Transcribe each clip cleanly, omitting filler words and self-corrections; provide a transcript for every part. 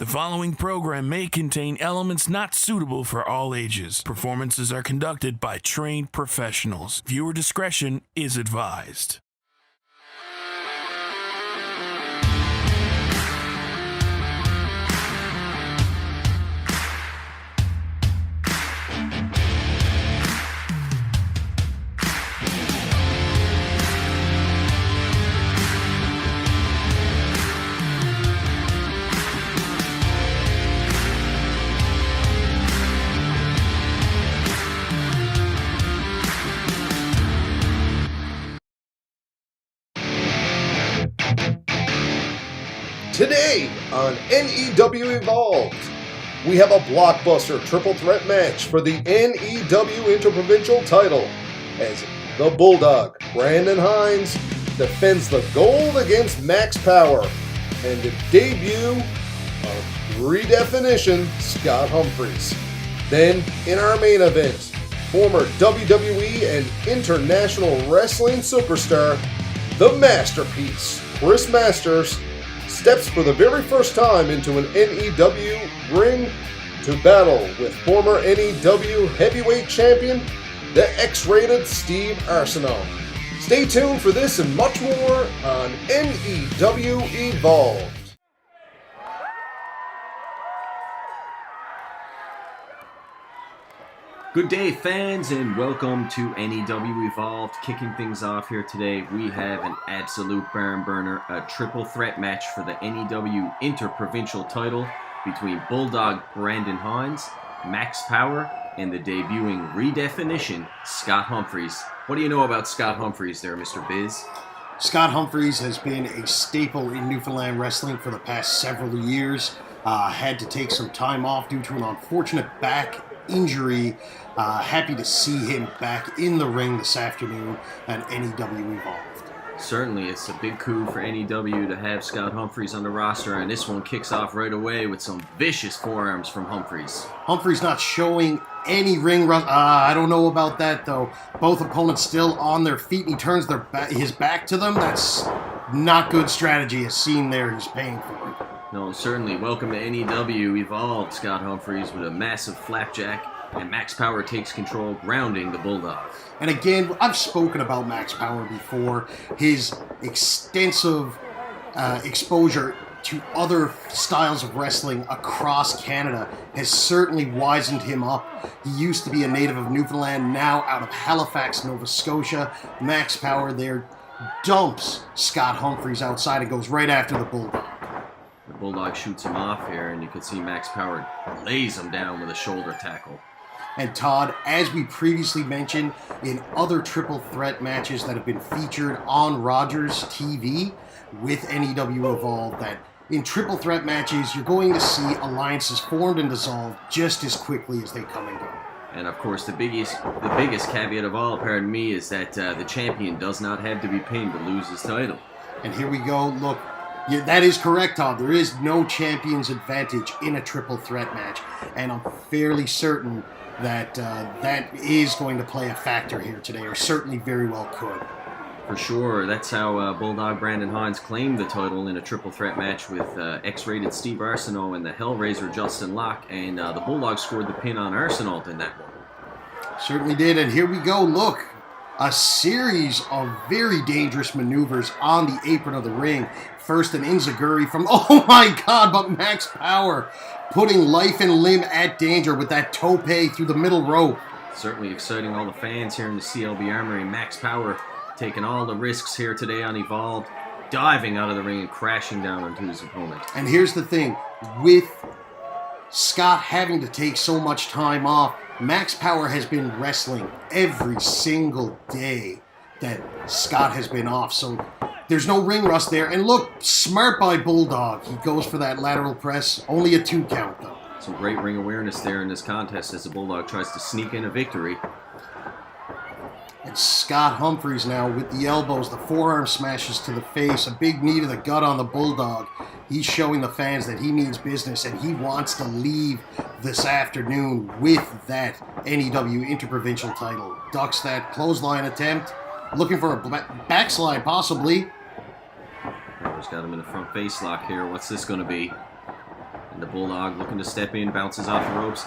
The following program may contain elements not suitable for all ages. Performances are conducted by trained professionals. Viewer discretion is advised. Today on NEW Evolved, we have a blockbuster triple threat match for the NEW Interprovincial title as the Bulldog, Brandon Hynes, defends the gold against Max Power and the debut of Redefinition, Scott Humphries. Then, in our main event, former WWE and International Wrestling Superstar, the Masterpiece, Chris Masters, steps for the very first time into an NEW ring to battle with former NEW heavyweight champion, the X-rated Steve Arsenault. Stay tuned for this and much more on NEW Evolved. Good day, fans, and welcome to NEW Evolved. Kicking things off here today, we have an absolute barn burner, a triple threat match for the NEW Interprovincial title between Bulldog Brandon Hynes, Max Power, and the debuting Redefinition, Scott Humphries. What do you know about Scott Humphries there, Mr. Biz? Scott Humphries has been a staple in Newfoundland wrestling for the past several years. Had to take some time off due to an unfortunate back injury. Happy to see him back in the ring this afternoon at NEW Evolved. Certainly, it's a big coup for NEW to have Scott Humphries on the roster, and this one kicks off right away with some vicious forearms from Humphries. Humphries not showing any ring rust. I don't know about that, though. Both opponents still on their feet, and he turns his back to them. That's not good strategy, as seen there. He's paying for it. No, certainly. Welcome to NEW Evolved, Scott Humphries with a massive flapjack, and Max Power takes control, grounding the Bulldog. And again, I've spoken about Max Power before. His extensive exposure to other styles of wrestling across Canada has certainly wizened him up. He used to be a native of Newfoundland, now out of Halifax, Nova Scotia. Max Power there dumps Scott Humphries outside and goes right after the Bulldog. The Bulldog shoots him off here, and you can see Max Power lays him down with a shoulder tackle. And Todd, as we previously mentioned in other triple threat matches that have been featured on Rogers TV with NEW Evolved, that in triple threat matches, you're going to see alliances formed and dissolved just as quickly as they come and go. And of course, the biggest caveat of all, pardon me, is that the champion does not have to be pinned to lose his title. And here we go. Look, yeah, that is correct, Todd. There is no champion's advantage in a triple threat match, and I'm fairly certain that that is going to play a factor here today, or certainly very well could. For sure. That's how Bulldog Brandon Hynes claimed the title in a triple threat match with X-rated Steve Arsenault and the Hellraiser Justin Locke, and the Bulldog scored the pin on Arsenault in that one. Certainly did, and here we go. Look, a series of very dangerous maneuvers on the apron of the ring. First an enziguri from, oh my god, but Max Power putting life and limb at danger with that tope through the middle rope. Certainly exciting all the fans here in the CLB Armory. Max Power taking all the risks here today on Evolved, diving out of the ring and crashing down onto his opponent. And here's the thing, with Scott having to take so much time off, Max Power has been wrestling every single day that Scott has been off, so there's no ring rust there. And look, smart by Bulldog. He goes for that lateral press. Only a 2 count, though. Some great ring awareness there in this contest as the Bulldog tries to sneak in a victory. And Scott Humphries now with the elbows, the forearm smashes to the face, a big knee to the gut on the Bulldog. He's showing the fans that he means business and he wants to leave this afternoon with that NEW Interprovincial title. Ducks that clothesline attempt, looking for a backslide possibly. Power's got him in a front face lock here. What's this going to be? And the Bulldog looking to step in, bounces off the ropes.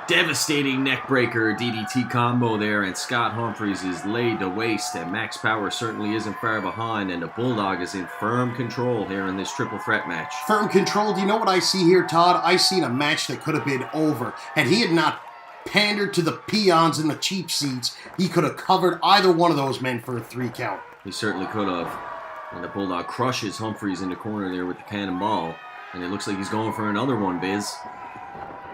Devastating neckbreaker DDT combo there, and Scott Humphries is laid to waste, and Max Power certainly isn't far behind, and the Bulldog is in firm control here in this triple threat match. Firm control. Do you know what I see here, Todd? I seen a match that could have been over, and he had not pandered to the peons in the cheap seats. He could have covered either one of those men for a 3 count. He certainly could have. And the Bulldog crushes Humphries in the corner there with the cannonball, and it looks like he's going for another one, Biz.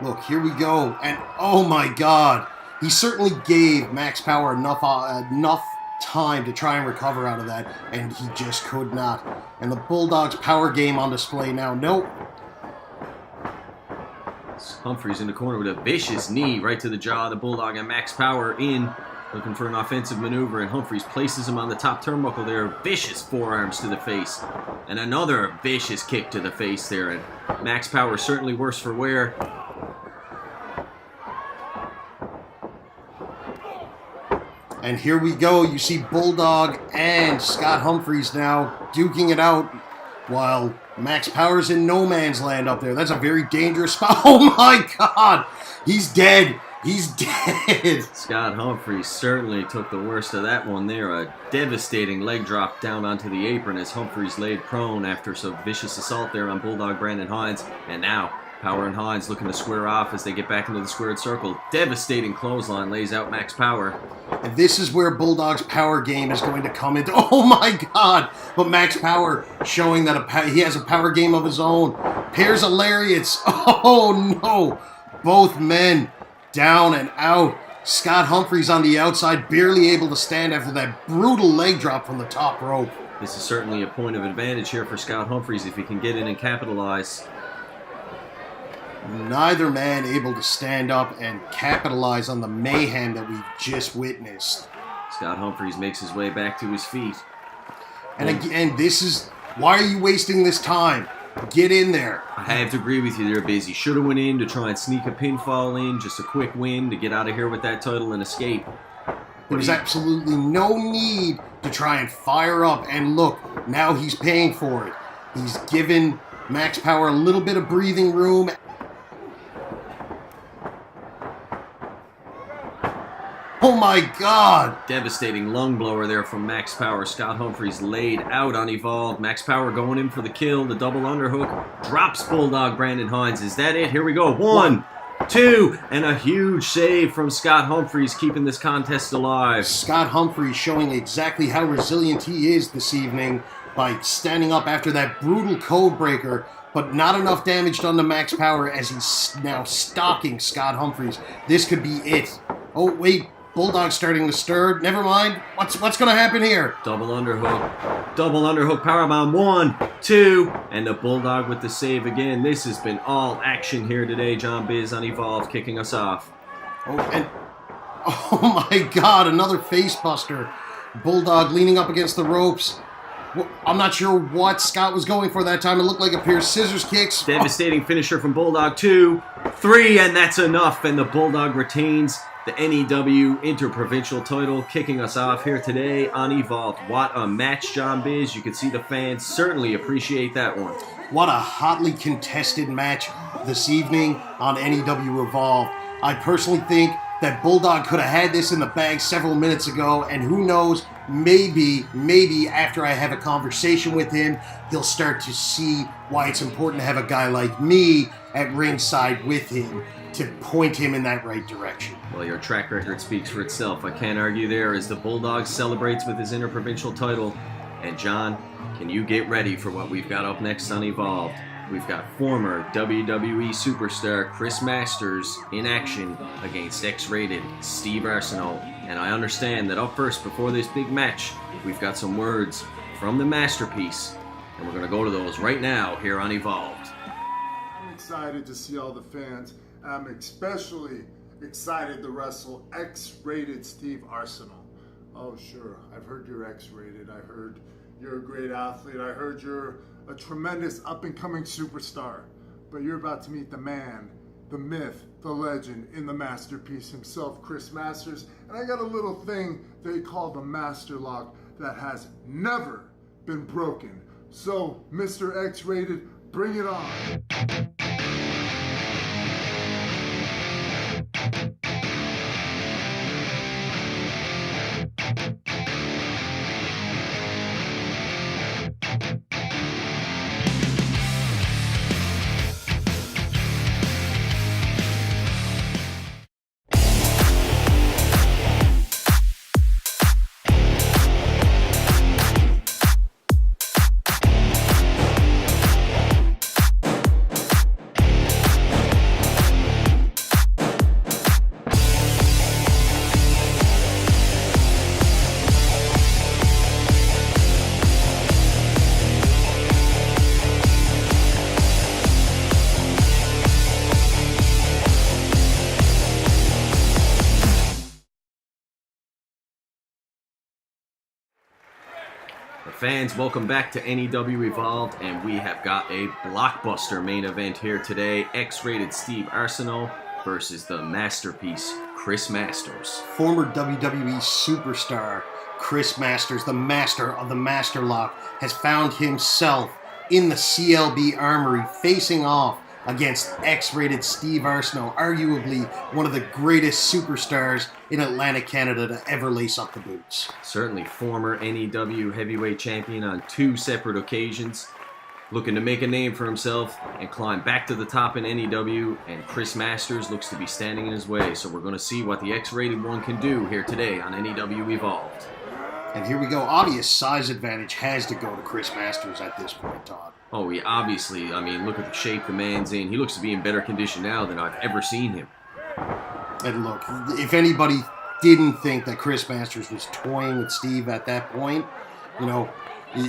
Look, here we go, and oh my God, he certainly gave Max Power enough time to try and recover out of that, and he just could not. And the Bulldog's power game on display now. Nope. Humphries in the corner with a vicious knee right to the jaw of the Bulldog, and Max Power in, looking for an offensive maneuver, and Humphries places him on the top turnbuckle there. Vicious forearms to the face, and another vicious kick to the face there, and Max Power certainly worse for wear. And here we go. You see Bulldog and Scott Humphries now duking it out while Max Power's in no man's land up there. That's a very dangerous spot. Oh my God! He's dead. He's dead. Scott Humphries certainly took the worst of that one there. A devastating leg drop down onto the apron as Humphries laid prone after some vicious assault there on Bulldog Brandon Hynes. And now Power and Hynes looking to square off as they get back into the squared circle. Devastating clothesline lays out Max Power. And this is where Bulldog's power game is going to come into. Oh my God! But Max Power showing that he has a power game of his own. Pairs of lariats. Oh no! Both men down and out. Scott Humphries on the outside, barely able to stand after that brutal leg drop from the top rope. This is certainly a point of advantage here for Scott Humphries if he can get in and capitalize. Neither man able to stand up and capitalize on the mayhem that we've just witnessed. Scott Humphries makes his way back to his feet. And again, this is... Why are you wasting this time? Get in there. I have to agree with you there, Biz. He should have went in to try and sneak a pinfall in, just a quick win to get out of here with that title and escape. There was absolutely no need to try and fire up. And look, now he's paying for it. He's given Max Power a little bit of breathing room. Oh my God! Devastating lung blower there from Max Power. Scott Humphries laid out on Evolved. Max Power going in for the kill. The double underhook. Drops Bulldog Brandon Hynes. Is that it? Here we go. 1, 2, and a huge save from Scott Humphries, keeping this contest alive. Scott Humphries showing exactly how resilient he is this evening by standing up after that brutal code breaker, but not enough damage done to Max Power as he's now stalking Scott Humphries. This could be it. Oh, wait. Bulldog starting to stir. Never mind. What's going to happen here? Double underhook. Double underhook powerbomb. 1, 2. And the Bulldog with the save again. This has been all action here today. John Biz on Evolve kicking us off. Oh my God, another face buster. Bulldog leaning up against the ropes. I'm not sure what Scott was going for that time. It looked like a pair of scissors kicks. Devastating finisher from Bulldog. 2, 3, and that's enough. And the Bulldog retains the NEW Interprovincial title, kicking us off here today on Evolved. What a match, John Biz. You can see the fans certainly appreciate that one. What a hotly contested match this evening on NEW Evolved. I personally think that Bulldog could have had this in the bag several minutes ago, and who knows, maybe after I have a conversation with him, he'll start to see why it's important to have a guy like me at ringside with him to point him in that right direction. Well, your track record speaks for itself. I can't argue there as the Bulldog celebrates with his Interprovincial title. And John, can you get ready for what we've got up next on Evolved? We've got former WWE Superstar Chris Masters in action against X-Rated Steve Arsenault. And I understand that up first, before this big match, we've got some words from the Masterpiece. And we're going to go to those right now here on Evolved. I'm excited to see all the fans. I'm especially excited to wrestle X-Rated Steve Arsenault. Oh, sure. I've heard you're X-Rated. I heard you're a great athlete. I heard you're a tremendous up-and-coming superstar. But you're about to meet the man, the myth, the legend in the Masterpiece himself, Chris Masters. And I got a little thing they call the Master Lock that has never been broken. So, Mr. X-Rated, bring it on. Fans, welcome back to NEW Evolved, and we have got a blockbuster main event here today. X-Rated Steve Arsenault versus the masterpiece, Chris Masters. Former WWE Superstar Chris Masters, the master of the Master Lock, has found himself in the CLB Armory facing off against X-Rated Steve Arsenault, arguably one of the greatest superstars in Atlantic Canada to ever lace up the boots. Certainly former NEW heavyweight champion on 2 separate occasions, looking to make a name for himself and climb back to the top in NEW, and Chris Masters looks to be standing in his way, so we're going to see what the X-Rated one can do here today on NEW Evolved. And here we go. Obvious size advantage has to go to Chris Masters at this point, Todd. Oh, he obviously, look at the shape the man's in. He looks to be in better condition now than I've ever seen him. And look, if anybody didn't think that Chris Masters was toying with Steve at that point,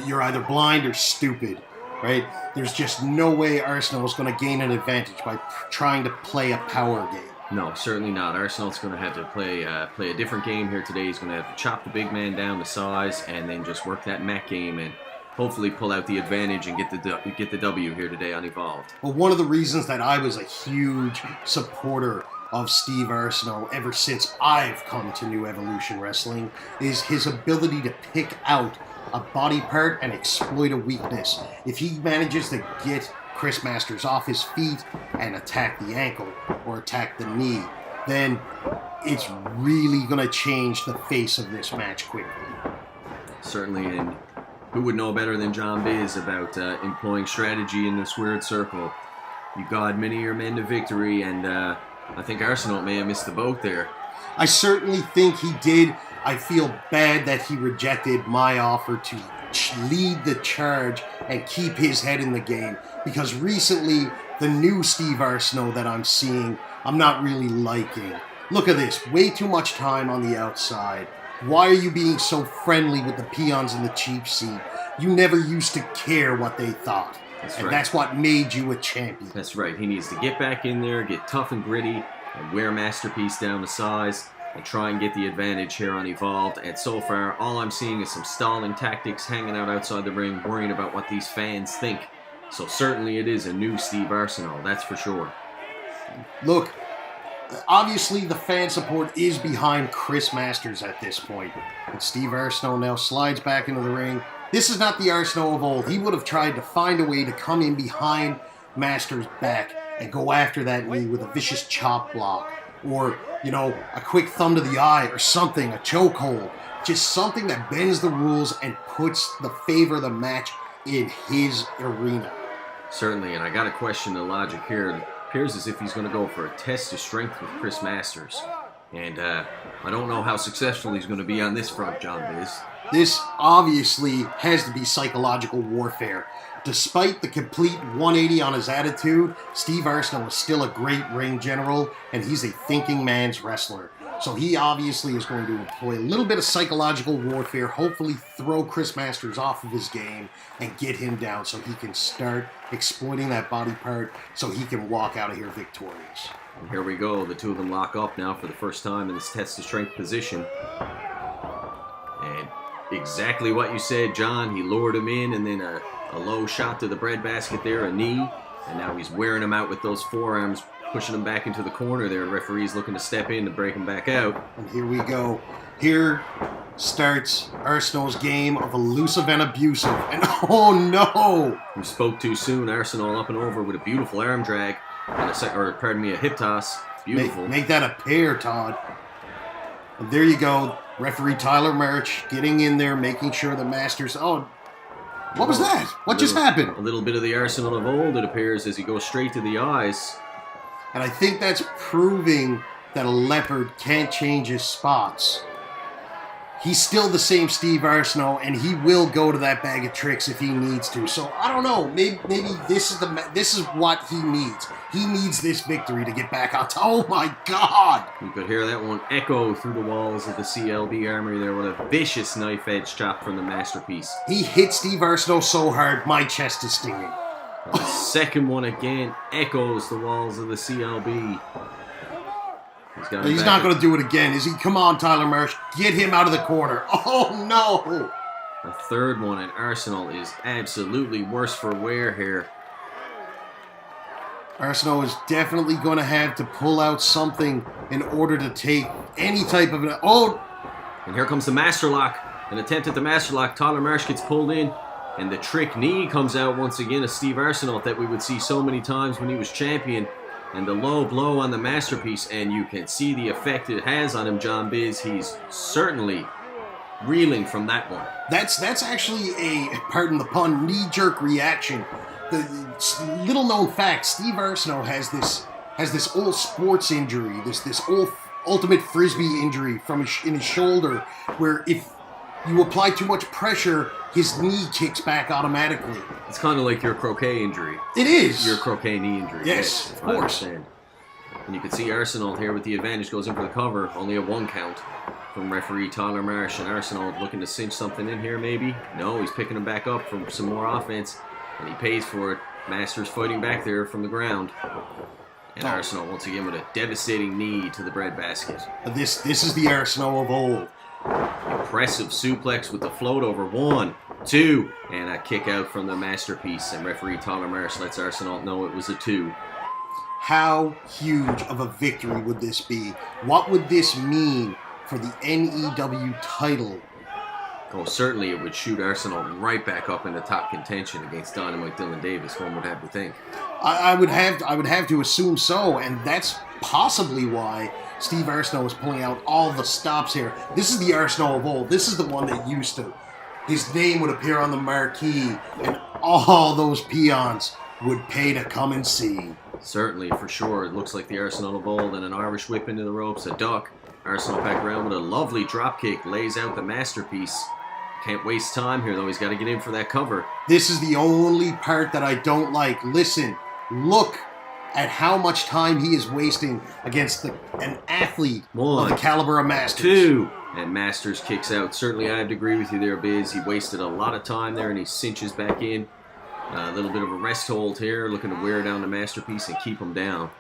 you're either blind or stupid, right? There's just no way Arsenault is going to gain an advantage by trying to play a power game. No, certainly not. Arsenault's going to have to play a different game here today. He's going to have to chop the big man down to size and then just work that mat game and hopefully pull out the advantage and get the W here today on Evolved. Well, one of the reasons that I was a huge supporter of Steve Arsenault ever since I've come to New Evolution Wrestling is his ability to pick out a body part and exploit a weakness. If he manages to get Chris Masters off his feet and attack the ankle or attack the knee, then it's really going to change the face of this match quickly. Certainly, and who would know better than John Biz about employing strategy in this weird circle? You guide many of your men to victory, and I think Arsenault may have missed the boat there. I certainly think he did. I feel bad that he rejected my offer to lead the charge and keep his head in the game, because recently the new Steve Arsenault that I'm seeing, I'm not really liking. Look at this, way too much time on the outside. Why are you being so friendly with the peons in the cheap seat? You never used to care what they thought. That's what made you a champion. That's right. He needs to get back in there, get tough and gritty, and wear Masterpiece down to size, and try and get the advantage here on Evolved. And so far, all I'm seeing is some stalling tactics, hanging out outside the ring, worrying about what these fans think. So certainly it is a new Steve Arsenault, that's for sure. Look, obviously the fan support is behind Chris Masters at this point. And Steve Arsenault now slides back into the ring. This is not the Arsenault of old. He would have tried to find a way to come in behind Masters' back and go after that knee with a vicious chop block. Or, a quick thumb to the eye or something, a chokehold. Just something that bends the rules and puts the favor of the match in his arena. Certainly, and I got to question the logic here. It appears as if he's going to go for a test of strength with Chris Masters. And I don't know how successful he's going to be on this front, John Biz. This obviously has to be psychological warfare. Despite the complete 180 on his attitude, Steve Arsenault is still a great ring general, and he's a thinking man's wrestler. So he obviously is going to employ a little bit of psychological warfare, hopefully throw Chris Masters off of his game and get him down so he can start exploiting that body part so he can walk out of here victorious. And here we go. The two of them lock up now for the first time in this test of strength position. And exactly what you said, John. He lured him in and then a low shot to the breadbasket there, a knee. And now he's wearing him out with those forearms, pushing him back into the corner there. The referee's looking to step in to break him back out. And here we go. Here starts Arsenault's game of elusive and abusive. And oh no! We spoke too soon. Arsenault up and over with a beautiful arm drag. And a hip toss. Beautiful. Make that a pair, Todd. And there you go. Referee Tyler March getting in there, making sure the Masters... Oh, what was that? What just happened? A little bit of the Arsenal of old, it appears, as he goes straight to the eyes. And I think that's proving that a leopard can't change his spots. He's still the same Steve Arsenault, and he will go to that bag of tricks if he needs to. So I don't know. Maybe this is what he needs. He needs this victory to get back out. Oh my God! You could hear that one echo through the walls of the CLB Armory there with a vicious knife edge chop from the Masterpiece. He hit Steve Arsenault so hard, my chest is stinging. The second one again echoes the walls of the CLB. He's not going to do it again, is he? Come on, Tyler Marsh. Get him out of the corner. Oh, no. A third one, and Arsenault is absolutely worse for wear here. Arsenault is definitely going to have to pull out something in order to take any type of... Oh! And here comes the Master Lock. An attempt at the Master Lock. Tyler Marsh gets pulled in. And the trick knee comes out once again of Steve Arsenault that we would see so many times when he was champion. And the low blow on the masterpiece. And you can see the effect it has on him, John Biz. He's certainly reeling from that one. That's actually a, pardon the pun, knee-jerk reaction. The little known fact, Steve Arsenault has this old sports injury, this old ultimate frisbee injury in his shoulder, where if you apply too much pressure, his knee kicks back automatically. It's kind of like your croquet injury. It is. Your croquet knee injury. Yes, of course. And you can see Arsenault here with the advantage, goes in for the cover, only a 1 count from referee Tyler Marsh. And Arsenault looking to cinch something in here maybe. No, he's picking him back up for some more offense. And he pays for it. Masters fighting back there from the ground. And Arsenault once again with a devastating knee to the breadbasket. This is the Arsenault of old. Impressive suplex with the float over. 1, 2, and a kick out from the masterpiece. And referee Tyler Marsh lets Arsenault know it was a 2. How huge of a victory would this be? What would this mean for the NEW title? Oh, certainly it would shoot Arsenault right back up into top contention against Dynamite Dylan Davis, one would have to think. I would have to assume so, and that's possibly why Steve Arsenault is pulling out all the stops here. This is the Arsenault of old. This is the one that used to. His name would appear on the marquee, and all those peons would pay to come and see. Certainly, for sure. It looks like the Arsenault of old, and an Irish whip into the ropes, a duck. Arsenault back around with a lovely drop kick, lays out the masterpiece. Can't waste time here, though. He's got to get in for that cover. This is the only part that I don't like. Listen, look at how much time he is wasting against an athlete of the caliber of Masters. 2, and Masters kicks out. Certainly, I have to agree with you there, Biz. He wasted a lot of time there, and he cinches back in. A little bit of a rest hold here, looking to wear down the masterpiece and keep him down.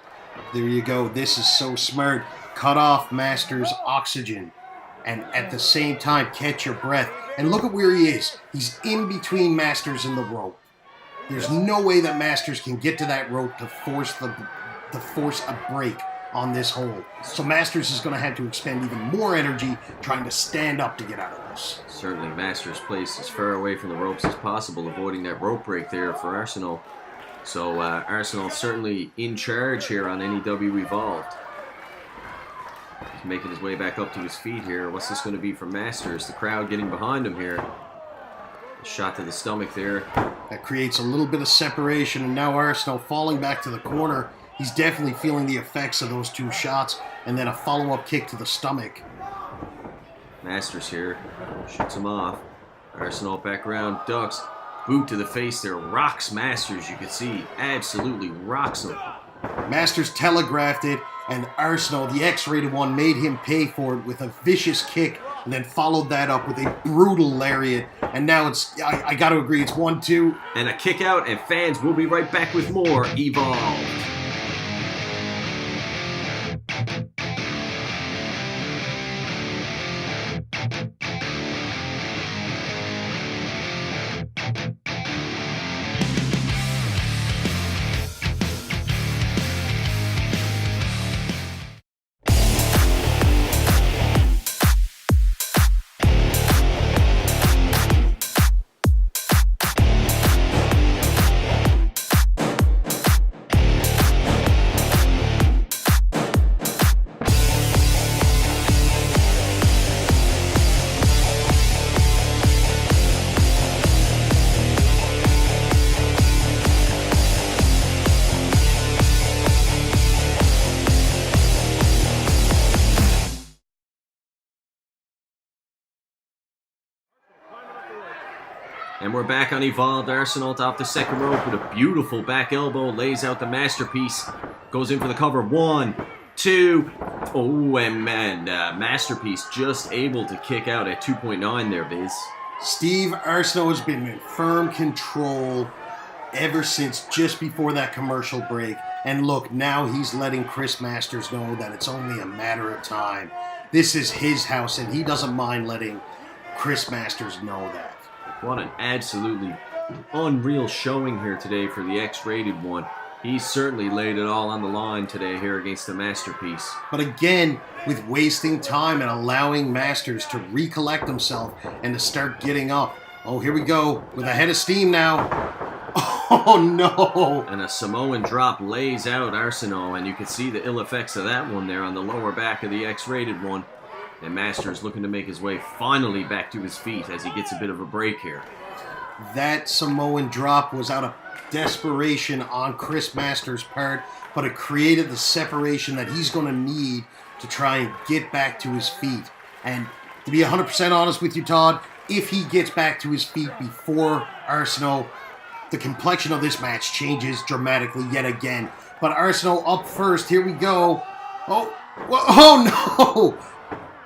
There you go. This is so smart. Cut off Masters' oxygen, and at the same time, catch your breath. And look at where he is. He's in between Masters and the rope. There's no way that Masters can get to that rope to force a break on this hold. So Masters is going to have to expend even more energy trying to stand up to get out of this. Certainly, Masters placed as far away from the ropes as possible, avoiding that rope break there for Arsenault. So Arsenault certainly in charge here on NEW Evolved. He's making his way back up to his feet here. What's this going to be for Masters? The crowd getting behind him here. A shot to the stomach there. That creates a little bit of separation, and now Arsenault falling back to the corner. He's definitely feeling the effects of those 2 shots, and then a follow-up kick to the stomach. Masters here. Shoots him off. Arsenault back around. Ducks. Boot to the face there. Rocks Masters, you can see. Absolutely rocks him. Masters telegraphed it, and Arsenault, the X-rated one, made him pay for it with a vicious kick, and then followed that up with a brutal lariat. And now it's, I got to agree, it's 1-2. And a kick out, and fans will be right back with more Evolved. And we're back on Evolved. Arsenault off the second rope with a beautiful back elbow. Lays out the masterpiece. Goes in for the cover. 1, 2. Oh, and man, masterpiece just able to kick out at 2.9 there, Biz. Steve Arsenault has been in firm control ever since just before that commercial break. And look, now he's letting Chris Masters know that it's only a matter of time. This is his house, and he doesn't mind letting Chris Masters know that. What an absolutely unreal showing here today for the X-rated one. He certainly laid it all on the line today here against the Masterpiece. But again, with wasting time and allowing Masters to recollect himself and to start getting up. Oh, here we go, with a head of steam now. Oh, no. And a Samoan drop lays out Arsenault, and you can see the ill effects of that one there on the lower back of the X-rated one. And Masters looking to make his way finally back to his feet as he gets a bit of a break here. That Samoan drop was out of desperation on Chris Masters' part, but it created the separation that he's going to need to try and get back to his feet. And to be 100% honest with you, Todd, if he gets back to his feet before Arsenault, the complexion of this match changes dramatically yet again. But Arsenault up first. Here we go. Oh no!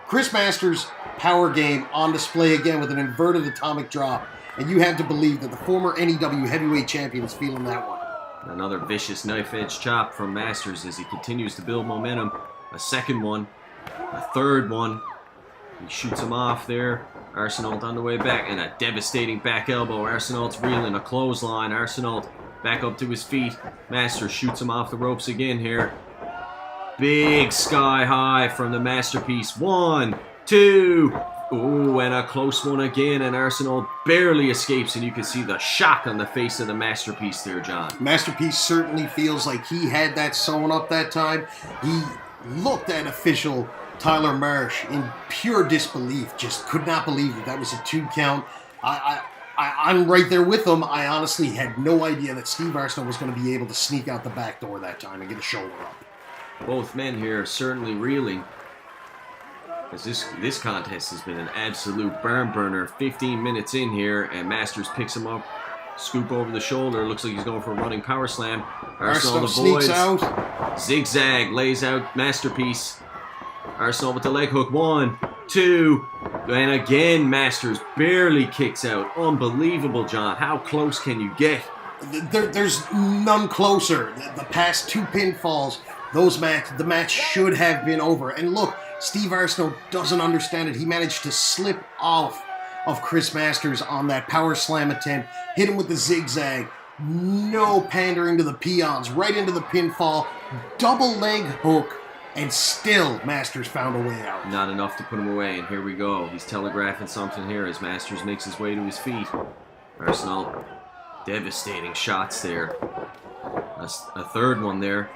Chris Masters' power game on display again with an inverted atomic drop. And you have to believe that the former NEW heavyweight champion is feeling that one. Another vicious knife-edge chop from Masters as he continues to build momentum. A second one. A third one. He shoots him off there. Arsenault on the way back, and a devastating back elbow. Arsenault's reeling, a clothesline. Arsenault back up to his feet. Masters shoots him off the ropes again here. Big sky high from the Masterpiece. 1, 2. Ooh, and a close one again, and Arsenault barely escapes, and you can see the shock on the face of the Masterpiece there, John. Masterpiece certainly feels like he had that sewn up that time. He looked at official Tyler Marsh in pure disbelief, just could not believe that was a 2 count. I'm right there with him. I honestly had no idea that Steve Arsenault was going to be able to sneak out the back door that time and get a shoulder up. Both men here certainly reeling, as this contest has been an absolute barn burner. 15 minutes in here, and Masters picks him up, scoop over the shoulder. Looks like he's going for a running power slam. Arsenault sneaks out. Zigzag lays out Masterpiece. Arsenault with the leg hook. 1, 2, and again Masters barely kicks out. Unbelievable, John. How close can you get? There's none closer. The past 2 pinfalls, the match should have been over. And look, Steve Arsenault doesn't understand it. He managed to slip off of Chris Masters on that power slam attempt, hit him with the zigzag. No pandering to the peons, right into the pinfall, double leg hook, and still Masters found a way out. Not enough to put him away, and here we go. He's telegraphing something here as Masters makes his way to his feet. Arsenault, devastating shots there. A third one there.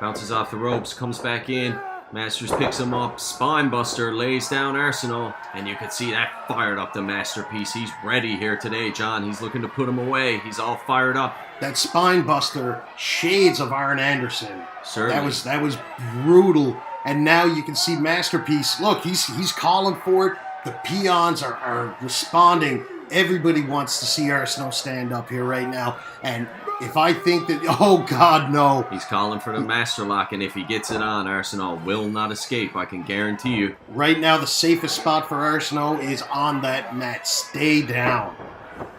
Bounces off the ropes, comes back in. Masters picks him up, spine buster, lays down Arsenault, and you can see that fired up the Masterpiece. He's ready here today, John. He's looking to put him away. He's all fired up. That spine buster, shades of Arn Anderson. Certainly. That was brutal. And now you can see Masterpiece. Look, he's calling for it. The peons are responding. Everybody wants to see Arsenault stand up here right now. And if I think that, oh God, no. He's calling for the master lock, and if he gets it on, Arsenault will not escape, I can guarantee you. Right now, the safest spot for Arsenault is on that mat. Stay down.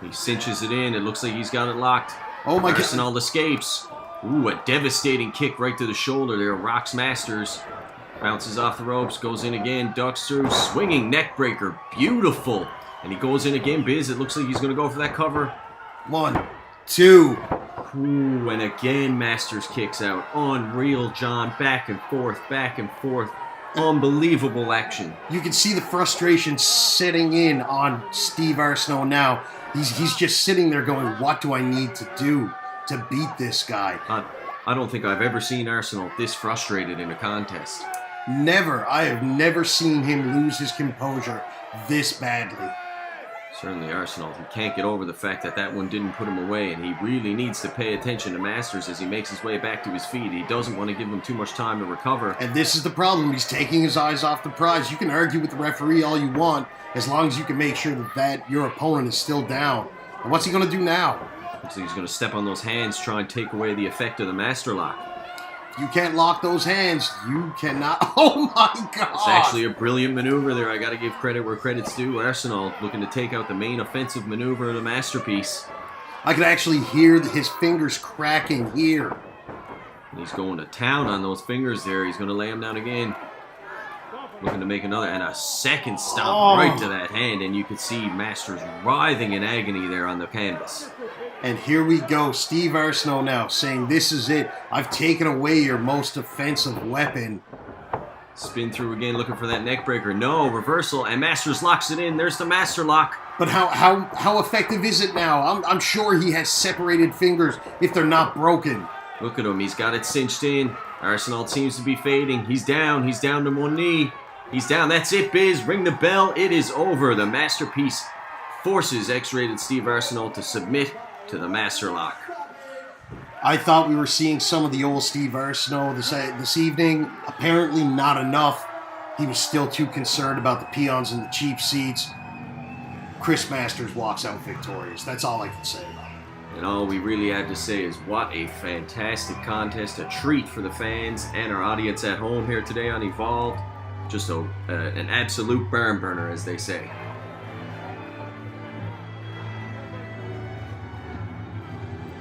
He cinches it in. It looks like he's got it locked. Oh my God. Arsenault escapes. Ooh, a devastating kick right to the shoulder there. Rocks Masters. Bounces off the ropes, goes in again, ducks through, swinging neck breaker. Beautiful. And he goes in again, Biz. It looks like he's going to go for that cover. 1, 2. Ooh, and again Masters kicks out. Unreal, John. Back and forth, back and forth. Unbelievable action. You can see the frustration setting in on Steve Arsenault now. He's just sitting there going, what do I need to do to beat this guy? I don't think I've ever seen Arsenault this frustrated in a contest. Never. I have never seen him lose his composure this badly. Certainly Arsenault. He can't get over the fact that that one didn't put him away, and he really needs to pay attention to Masters as he makes his way back to his feet. He doesn't want to give him too much time to recover. And this is the problem. He's taking his eyes off the prize. You can argue with the referee all you want, as long as you can make sure that your opponent is still down. And what's he going to do now? So he's going to step on those hands, try and take away the effect of the master lock. You can't lock those hands. You cannot. Oh my God! It's actually a brilliant maneuver there. I got to give credit where credit's due. Arsenault looking to take out the main offensive maneuver of the Masterpiece. I could actually hear his fingers cracking here. And he's going to town on those fingers there. He's going to lay him down again. Looking to make another, and a second stomp right to that hand, and you could see Masters writhing in agony there on the canvas. And here we go, Steve Arsenault now saying, this is it. I've taken away your most offensive weapon. Spin through again, looking for that neck breaker. No, reversal, and Masters locks it in. There's the Master Lock. But how effective is it now? I'm sure he has separated fingers if they're not broken. Look at him, he's got it cinched in. Arsenault seems to be fading. He's down to one knee. He's down, that's it, Biz. Ring the bell, it is over. The Masterpiece forces X-Rated Steve Arsenault to submit to the Master Lock. I thought we were seeing some of the old Steve Arsenault this evening. Apparently not enough. He was still too concerned about the peons and the cheap seats. Chris Masters walks out victorious. That's all I can say about it. And all we really have to say is what a fantastic contest, a treat for the fans and our audience at home here today on Evolved. Just an absolute barn burner, as they say.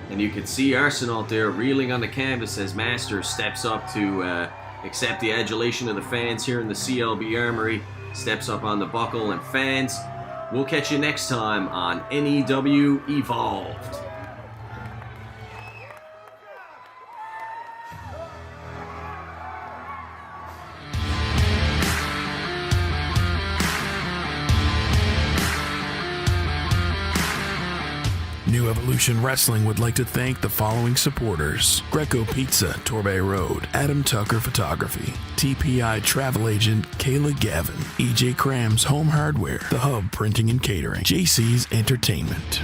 And you can see Arsenault there reeling on the canvas as Masters steps up to accept the adulation of the fans here in the CLB Armory. Steps up on the buckle, and fans, we'll catch you next time on NEW Evolved. New Evolution Wrestling would like to thank the following supporters: Greco Pizza, Torbay Road; Adam Tucker Photography; TPI Travel Agent Kayla Gavin; EJ Krams Home Hardware; The Hub Printing and Catering; JC's Entertainment.